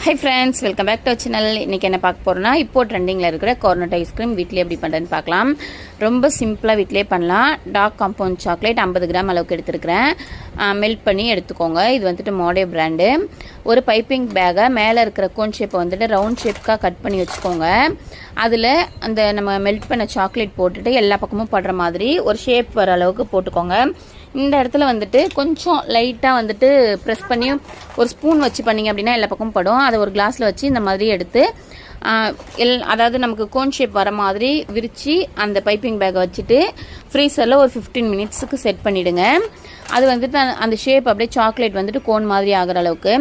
Hi friends, welcome back to our channel. இன்னைக்கு என்ன பார்க்க போறோம்னா இப்போ ட்ரெண்டிங்ல இருக்கிற கார்னட் ஐஸ்கிரீம் வீட்லயே எப்படி பண்றதுன்னு பார்க்கலாம். ரொம்ப சிம்பிளா வீட்லயே பண்ணலாம். டார்க் காம்பவுண்ட் சாக்லேட் 50 கிராம் அளவுக்கு எடுத்துக்கிறேன். மெல்ட் பண்ணி எடுத்துக்கோங்க. இது வந்துட்டு மோடே பிராண்ட். ஒரு பைப்பிங் பேக்கை மேலே இருக்கிற கோன் ஷேப்பை வந்துட்டு ரவுண்ட் ஷேப்க்காக கட் பண்ணி வச்சுக்கோங்க. அதில் அந்த நம்ம மெல்ட் பண்ண சாக்லேட் போட்டுட்டு எல்லா பக்கமும் படுற மாதிரி ஒரு ஷேப் வர அளவுக்கு போட்டுக்கோங்க. இந்த இடத்துல வந்துட்டு கொஞ்சம் லைட்டாக வந்துட்டு ப்ரெஸ் பண்ணி ஒரு ஸ்பூன் வச்சு பண்ணிங்க அப்படின்னா எல்லா பக்கமும் படும். அதை ஒரு கிளாஸில் வச்சு இந்த மாதிரி எடுத்து அதாவது நமக்கு கோன் ஷேப் வர மாதிரி விரித்து அந்த பைப்பிங் பேக்கை வச்சுட்டு ஃப்ரீசரில் ஒரு 15 மினிட்ஸுக்கு செட் பண்ணிவிடுங்க. அது வந்துட்டு அந்த ஷேப் அப்படியே சாக்லேட் வந்துட்டு கோன் மாதிரி ஆகிற அளவுக்கு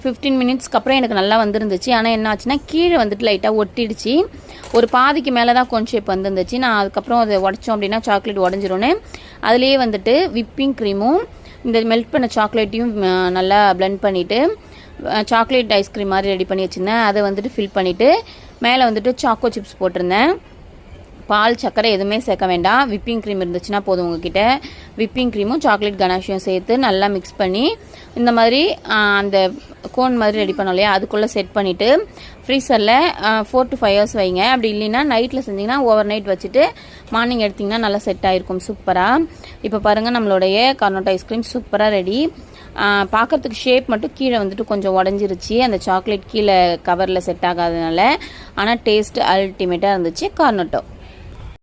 15 மினிட்ஸ்க்கு அப்புறம் எனக்கு நல்லா வந்துருந்துச்சு. ஆனால் என்ன ஆச்சுன்னா கீழே வந்துட்டு லைட்டாக ஒட்டிடுச்சு. ஒரு பாதிக்கு மேலே தான் கோன் ஷேப் வந்துருந்துச்சு. நான் அதுக்கப்புறம் அதை உடச்சோம் அப்படின்னா சாக்லேட் உடஞ்சிரும்னு அதுலேயே வந்துட்டு விப்பிங் க்ரீமும் இந்த மெல்ட் பண்ண சாக்லேட்டையும் நல்லா பிளெண்ட் பண்ணிவிட்டு சாக்லேட் ஐஸ்கிரீம் மாதிரி ரெடி பண்ணி வச்சுருந்தேன். அதை வந்துட்டு ஃபில் பண்ணிவிட்டு மேலே வந்துட்டு சாக்கோ சிப்ஸ் போட்டிருந்தேன். பால் சக்கரை எதுவுமே சேர்க்க வேண்டாம். விப்பிங் க்ரீம் இருந்துச்சுன்னா போதும் உங்ககிட்ட. விப்பிங் க்ரீமும் சாக்லேட் கனாஷியும் சேர்த்து நல்லா மிக்ஸ் பண்ணி இந்த மாதிரி அந்த கோன் மாதிரி ரெடி பண்ணோம் இல்லையா, அதுக்குள்ளே செட் பண்ணிவிட்டு ஃப்ரீசரில் 4 to 5 hours வைங்க. அப்படி இல்லைன்னா நைட்டில் செஞ்சிங்கன்னா ஓவர் நைட் வச்சுட்டு மார்னிங் எடுத்திங்கன்னா நல்லா செட் ஆகிருக்கும் சூப்பராக. இப்போ பாருங்கள், நம்மளுடைய கார்னட் ஐஸ்கிரீம் சூப்பராக ரெடி. பார்க்குறதுக்கு ஷேப் மட்டும் கீழே வந்துட்டு கொஞ்சம் உடஞ்சிருச்சு, அந்த சாக்லேட் கீழே கவரில் செட் ஆகாததுனால. ஆனால் டேஸ்ட் அல்டிமேட்டாக இருந்துச்சு கார்னட்டோ.